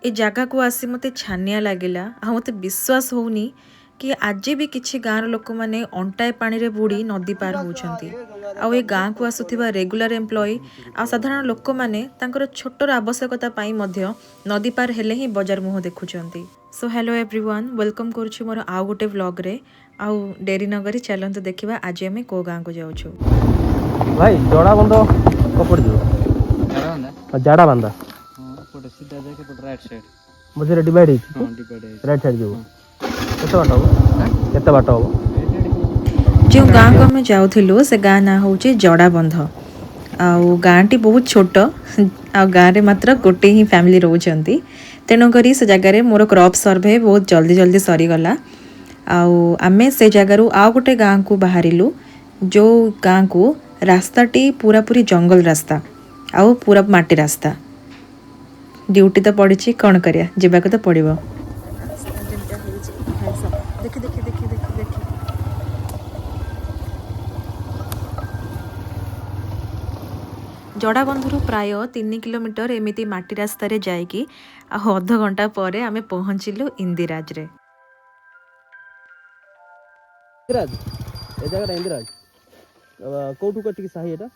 ए जगह को आसी मते छानिया लगिला आ मते विश्वास होउनी कि आज भी किछि गाँव लोक मैंने अंटाए पानी रे बुड़ी नदी पार होउछंती आ ए गाँ को आसुथिबा रेगुलर एम्प्लॉई आ साधारण लोक मैंने तांकर छोटर आवश्यकता पाई मध्य नदी पार हेले ही बाजार मुह देखुछंती। सो हेलो एवरीवन, वेलकम करूछु मोर आउ गोटे व्लॉग रे। आउ डेरी नगरी चलंतु देखिबा आज हमें को गाँ को जाउछु। भाई जोड़ा बंद कपड़ जो जाड़ा बंदा पटे सीधा जाके पटे राइट साइड मुझे डिवाइड है हां डिवाइड है राइट साइड जो केते बाट हो जो गाँ को आम जाऊँ से गाँ ना हूँ जड़ाबंध। आउ गाँटी बहुत छोट आ गाँव मात्र गोटे ही फैमिली रोचंती, तेणुक से जगार मोर क्रॉप सर्वे बहुत जल्दी जल्दी सरीगला। आमे से जगार आउ गोटे गाँ को बाहरिलु जो गाँ को रास्ताटी पूरा पूरी जंगल रास्ता आउ पूरा माटी रास्ता। ड्यूटी तो पड़ी कौन करिया जीवाक तो पड़ो। देखी देखी देखी देखी देखी जड़ाबंधु प्राय 3 किलोमीटर एमती माटी रास्तार जाइकी अध घंटा पर आम पहुँचलु इंदिराज रे। इंदिराज ए जगह इंदिराज कोठू कटिक साही एटा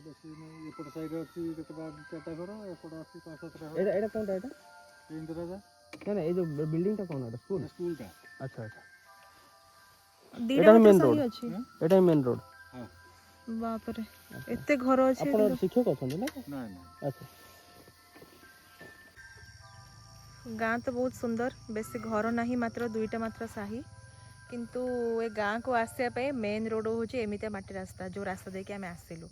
बेसी नहीं एपट साइड अछि केतबा चारटा घर एपट अछि 5-7 घर एटा एटा कोनटा एटा इंदिरा जा ना ए जो बिल्डिंग टा कोन एटा स्कूल का अच्छा अच्छा दीटा मेन सही रोड अछि। एटा मेन रोड हां बाप रे एते घर अछि। अपन शिक्षक अछन ना ना ना अच्छा गाँ तो बहुत सुंदर, बेसी घर नहीं मात्र दुईटा मात्र साही, किंतु ए गाँ को आसिया पे मेन रोड हूँ एमती माटी रास्ता जो रास्ता देके आम आसिलु।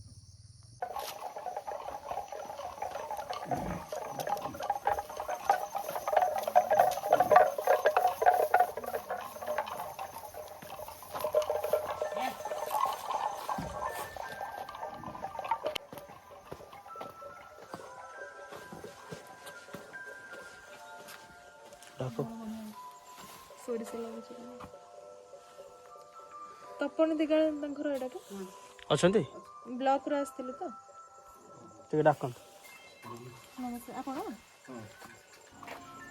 ढाको तपन दिगा घर एटा के अछंती ब्लॉक रो आस्थिलु तो ठीक डाकन नमस्ते आपण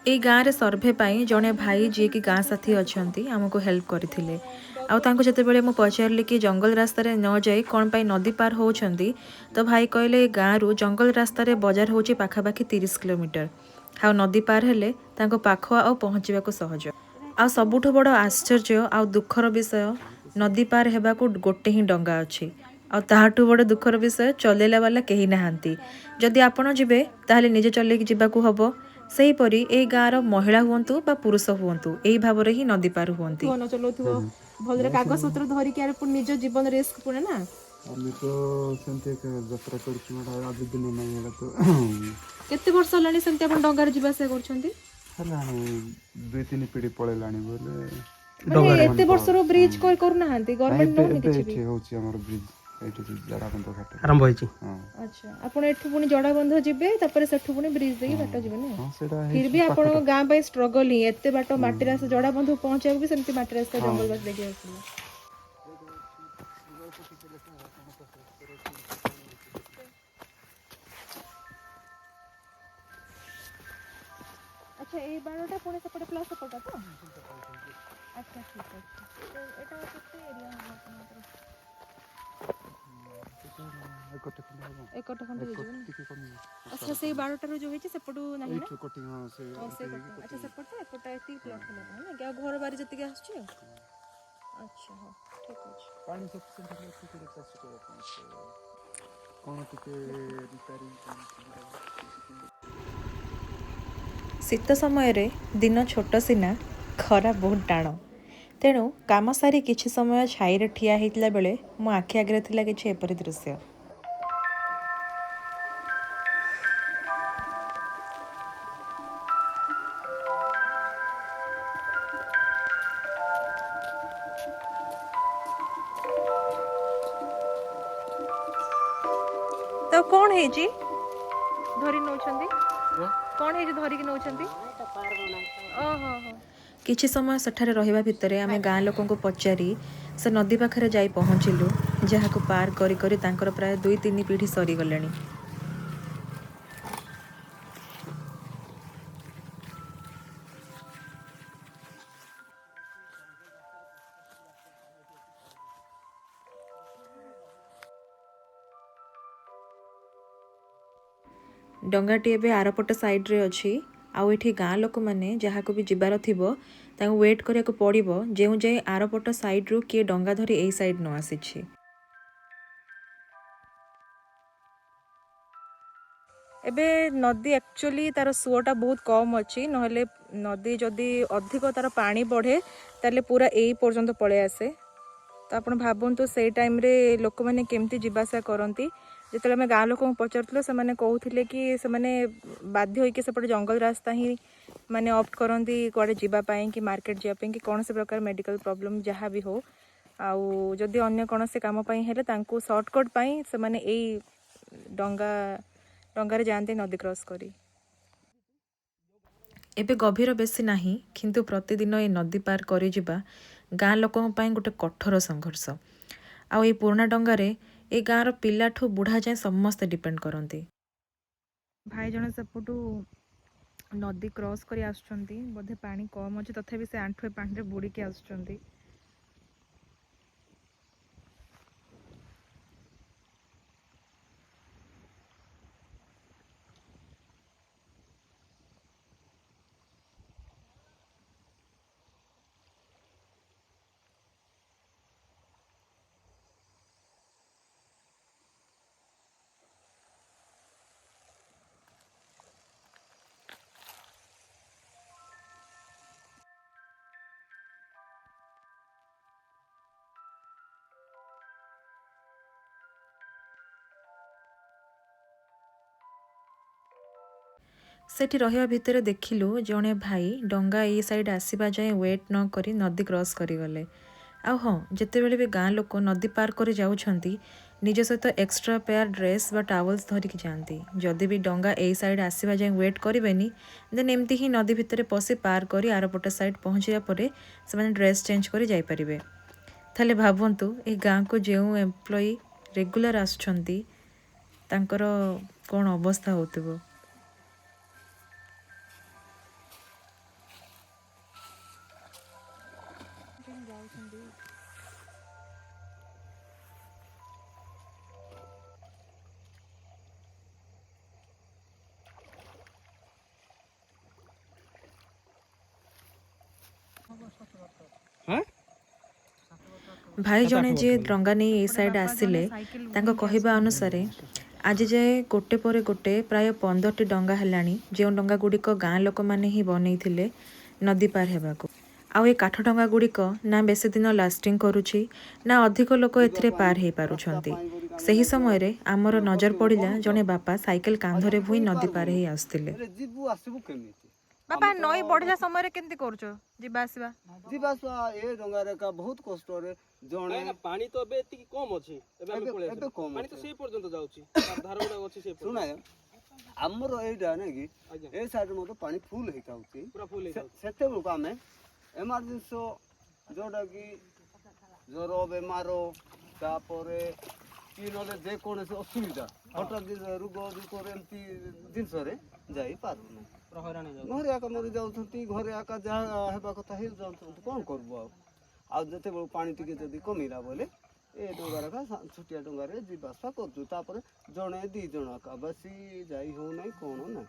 ए गाँव रे सर्भे पाई जड़े भाई जी की गाँ साथी अच्छी आमको हेल्प करथिले। आउ तांको जेतेबेले मु पचारली कि जंगल रास्ता रे न जाई कौन पाई नदी पार होउछंती तो भाई कहले गाँ रु जंगल रास्ता रे बाजार होची पाखापाखि 30 किलोमीटर। आउ नदी पार हेले तांको पाख आउ पहुँचवाको सहज। आ सबुठु बड़ आश्चर्य आउ दुखर विषय नदी पार हेबाकू गोटे ही डंगा अछि आ ताहाठू बड़ दुखर विषय चलेला वाला केही नाहांती। जदि आपण जिबे ताहले निजे चलेकी जिबाकू हबो। सेही परी ए गाँर महिला हुंतु बा पुरुष हुंतु एही भाबरे ही नदी पार हुंती। न चलौथिबो भलरे कागज पत्र धरि के पुन निज जीवन रिस्क पुने ना आमी तो सेंते के यात्रा करछु मडा आज दिन नहीं है तो केते वर्ष लानी सेंते आपण डंगार जिबा से करछंती हला 2-3 पीढ़ी पळेलाणी बोले माने एते वर्षरो ब्रिज कोइ करू नाहांती गवर्नमेंट नो नि किछि भी होछि हमर ब्रिज एठी जड़ाबंध घाट आरंभ होईची हां अच्छा आपण एठु पुनी जड़ाबंध जिबे तापर सेठु पुनी ब्रिज देई बाट जिबे ने हां सेटा फिर भी आपण गां पे स्ट्रगल ही एते बाट माटी रास्ता जड़ाबंध पहुंचाक भी सेंती माटी रास्ता जंगल बस देखि आछिला। अच्छा ए बारोटा पुणी सेपटे प्लस सेपटा तो अच्छा ठीक है तो एटा केते एरिया हो आपनकर एकट खंड हो जबे अच्छा से बारोटा रो जो होई छै सेपटू नाही ना कोटी हां से अच्छा सेपट एपटा एती प्लॉट होला ना क्या घर बारी जति के आछी अच्छा हां ठीक अछि पानी सफिशिएंट है कि एक्सेस को कोन टिके रिपेयरिंग शीत समय रे दिन छोट सिना खरा बहुत टाण, तेणु काम सारी किछि समय छाई रे ठिया हेतिला बेले मो आखि आगरे थिला किछि एपरि दृश्य। तो कौन है जी धरी नौछंदी कौन है जी धरी की नौछंदी ओहो हो किछि समय सेठारे रहिबा भितरे आमे गाँ लोकन को पचारी से नदी पाखरे जाई पहुँचिलु जहाको पार करी करी तांकर प्राय 2-3 पीढ़ी सरी गलेनी। ଡଙ୍ଗାଟି ଏବେ ଆରପଟ ସାଇଡ଼୍ରେ ଅଛି। ଆଉ ଏଠି ଗାଁ ଲୋକମାନେ ଯାହାକୁ ବି ଯିବାର ଥିବ ତାଙ୍କୁ ୱେଟ୍ କରିବାକୁ ପଡ଼ିବ ଯେଉଁ ଯାଏ ଆରପଟ ସାଇଡ଼୍ରୁ କିଏ ଡଙ୍ଗା ଧରି ଏଇ ସାଇଡ଼୍ ନ ଆସିଛି। ଏବେ ନଦୀ ଆକ୍ଚୁଆଲି ତାର ସୁଅଟା ବହୁତ କମ୍ ଅଛି, ନହେଲେ ନଦୀ ଯଦି ଅଧିକ ତାର ପାଣି ବଢ଼େ ତାହେଲେ ପୁରା ଏଇ ପର୍ଯ୍ୟନ୍ତ ପଳେଇ ଆସେ। ତ ଆପଣ ଭାବନ୍ତୁ ସେଇ ଟାଇମ୍ରେ ଲୋକମାନେ କେମିତି ଯିବା ଆସିବା କରନ୍ତି। ଯେତେବେଳେ ଆମେ ଗାଁ ଲୋକଙ୍କୁ ପଚାରୁଥିଲୁ ସେମାନେ କହୁଥିଲେ କି ସେମାନେ ବାଧ୍ୟ ହୋଇକି ସେପଟେ ଜଙ୍ଗଲ ରାସ୍ତା ହିଁ ମାନେ ଅପ୍ଟ କରନ୍ତି କୁଆଡ଼େ ଯିବା ପାଇଁ କି ମାର୍କେଟ ଯିବା ପାଇଁ କି କୌଣସି ପ୍ରକାର ମେଡ଼ିକାଲ ପ୍ରୋବ୍ଲେମ୍ ଯାହା ବି ହଉ। ଆଉ ଯଦି ଅନ୍ୟ କୌଣସି କାମ ପାଇଁ ହେଲେ ତାଙ୍କୁ ସର୍ଟକଟ୍ ପାଇଁ ସେମାନେ ଏଇ ଡଙ୍ଗାରେ ଯାଆନ୍ତି ନଦୀ କ୍ରସ୍ କରି। ଏବେ ଗଭୀର ବେଶୀ ନାହିଁ, କିନ୍ତୁ ପ୍ରତିଦିନ ଏ ନଦୀ ପାର କରିଯିବା ଗାଁ ଲୋକଙ୍କ ପାଇଁ ଗୋଟେ କଠୋର ସଂଘର୍ଷ। ଆଉ ଏଇ ପୁରୁଣା ଡଙ୍ଗାରେ ଏ ଗାଁର ପିଲାଠୁ ବୁଢ଼ା ଯାଏଁ ସମସ୍ତେ ଡିପେଣ୍ଡ କରନ୍ତି। ଭାଇ ଜଣେ ସେପଟୁ ନଦୀ କ୍ରସ୍ କରି ଆସୁଛନ୍ତି, ବୋଧେ ପାଣି କମ୍ ଅଛି ତଥାପି ସେ ଆଣ୍ଠୁଏ ପାଣିରେ ବୁଡ଼ିକି ଆସୁଛନ୍ତି। ସେଠି ରହିବା ଭିତରେ ଦେଖିଲୁ ଜଣେ ଭାଇ ଡଙ୍ଗା ଏଇ ସାଇଡ଼୍ ଆସିବା ଯାଏଁ ୱେଟ୍ ନ କରି ନଦୀ କ୍ରସ୍ କରିଗଲେ। ଆଉ ହଁ, ଯେତେବେଳେ ବି ଗାଁ ଲୋକ ନଦୀ ପାର କରି ଯାଉଛନ୍ତି ନିଜ ସହିତ ଏକ୍ସଟ୍ରା ପେୟାର ଡ୍ରେସ୍ ବା ଟାୱଲ୍ସ ଧରିକି ଯାଆନ୍ତି। ଯଦି ବି ଡଙ୍ଗା ଏଇ ସାଇଡ଼୍ ଆସିବା ଯାଏଁ ୱେଟ୍ କରିବେନି ଦେନ୍ ଏମିତି ହିଁ ନଦୀ ଭିତରେ ପଶି ପାର କରି ଆରପଟ ସାଇଡ଼୍ ପହଞ୍ଚିବା ପରେ ସେମାନେ ଡ୍ରେସ୍ ଚେଞ୍ଜ କରି ଯାଇପାରିବେ। ତାହେଲେ ଭାବନ୍ତୁ ଏ ଗାଁକୁ ଯେଉଁ ଏମ୍ପ୍ଲୟି ରେଗୁଲାର ଆସୁଛନ୍ତି ତାଙ୍କର କ'ଣ ଅବସ୍ଥା ହେଉଥିବ। ଭାଇ ଜଣେ ଯିଏ ଡଙ୍ଗା ନେଇ ଏଇ ସାଇଡ଼୍ ଆସିଲେ ତାଙ୍କ କହିବା ଅନୁସାରେ ଆଜି ଯାଏ ଗୋଟେ ପରେ ଗୋଟେ ପ୍ରାୟ 15ଟି ଡଙ୍ଗା ହେଲାଣି ଯେଉଁ ଡଙ୍ଗା ଗୁଡ଼ିକ ଗାଁ ଲୋକମାନେ ହିଁ ବନେଇଥିଲେ ନଦୀ ପାର ହେବାକୁ। ଆଉ ଏ କାଠ ଡଙ୍ଗା ଗୁଡ଼ିକ ନା ବେଶୀ ଦିନ ଲାଷ୍ଟିଂ କରୁଛି ନା ଅଧିକ ଲୋକ ଏଥିରେ ପାର ହେଇପାରୁଛନ୍ତି। ସେହି ସମୟରେ ଆମର ନଜର ପଡ଼ିଲା ଜଣେ ବାପା ସାଇକେଲ କାନ୍ଧରେ ଭୁଇଁ ନଦୀ ପାର ହେଇ ଆସୁଥିଲେ। ବାପା ନଈ ବଢ଼ିଲା ସମୟରେ କେମିତି କରୁଛ ଯିବା ଆସିବା? ଏ ଡଙ୍ଗାରେ ବହୁତ କଷ୍ଟରେ ଜଣେ ପାଣି ତ ଏବେ ଏତିକି କମ ଅଛି, ଏବେ ଆମେ ପଳେଇ ଆସିଲୁ। ପାଣି ତ ସେଇ ପର୍ଯ୍ୟନ୍ତ ଯାଉଛି, ଧାର ଗୁଡାକ ଅଛି ସେଇ ଶୁଣ ଆମର ଏଇଟା ନାଇଁ କି ଏ ସାଇଡ୍ ମଧ୍ୟ ପାଣି ଫୁଲ ହେଇଥାଉଛି। ପୁରା ଫୁଲ ହେଇଯାଉଛି। ସେତେବେଳକୁ ଆମେ ଏମର୍ଜେନ୍ସି ଯୋଉଟା କି ଜ୍ୱର ବେମାର ତାପରେ କି ନହେଲେ ଯେକୌଣସି ଅସୁବିଧା ହଠାତ୍ ରୋଗ ଏମିତି ଜିନିଷରେ ଯାଇପାରୁନୁ। ଘରେ ଆକା ମରି ଯାଉଛନ୍ତି, ଘରେ ଆକା ଯାହା ହେବା କଥା ହେଇ ଯାଉଛନ୍ତି, କ'ଣ କରିବୁ ଆଉ ଯେତେବେଳେ ପାଣି ଟିକେ ଯଦି କମିଲା ବୋଲେ ଏ ଡଙ୍ଗାରେ ଛୋଟିଆ ଡଙ୍ଗାରେ ଯିବା ଆସିବା କରୁଛୁ। ତାପରେ ଜଣେ 2 ଜଣ ଆକା ବେଶୀ ଯାଇ ହେଉନାହିଁ କ'ଣ ନାହିଁ।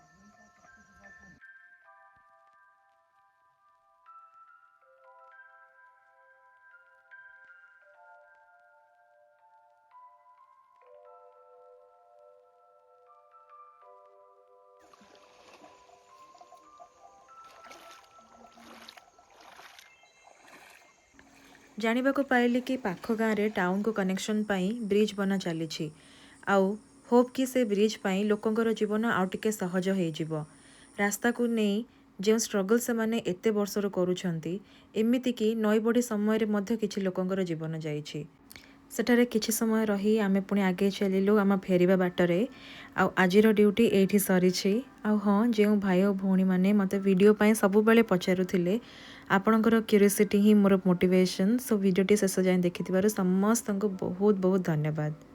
ଜାଣିବାକୁ ପାଇଲି କି ପାଖ ଗାଁରେ ଟାଉନକୁ କନେକ୍ସନ୍ ପାଇଁ ବ୍ରିଜ୍ ବନା ଚାଲିଛି। ଆଉ ହୋପ୍ କି ସେ ବ୍ରିଜ୍ ପାଇଁ ଲୋକଙ୍କର ଜୀବନ ଆଉ ଟିକେ ସହଜ ହେଇଯିବ। ରାସ୍ତାକୁ ନେଇ ଯେଉଁ ଷ୍ଟ୍ରଗଲ୍ ସେମାନେ ଏତେ ବର୍ଷରୁ କରୁଛନ୍ତି, ଏମିତିକି ନଈ ବଢ଼ି ସମୟରେ ମଧ୍ୟ କିଛି ଲୋକଙ୍କର ଜୀବନ ଯାଇଛି। ସେଠାରେ କିଛି ସମୟ ରହି ଆମେ ପୁଣି ଆଗେଇ ଚାଲିଲୁ ଆମ ଫେରିବା ବାଟରେ। ଆଉ ଆଜିର ଡ୍ୟୁଟି ଏଇଠି ସରିଛି। ଆଉ ହଁ, ଯେଉଁ ଭାଇ ଓ ଭଉଣୀମାନେ ମୋତେ ଭିଡ଼ିଓ ପାଇଁ ସବୁବେଳେ ପଚାରୁଥିଲେ ଆପଣଙ୍କର କ୍ୟୁରିଓସିଟି ହିଁ ମୋର ମୋଟିଭେସନ୍। ସୋ ଭିଡ଼ିଓଟି ଶେଷ ଯାଏଁ ଦେଖିଥିବାରୁ ସମସ୍ତଙ୍କୁ ବହୁତ ବହୁତ ଧନ୍ୟବାଦ।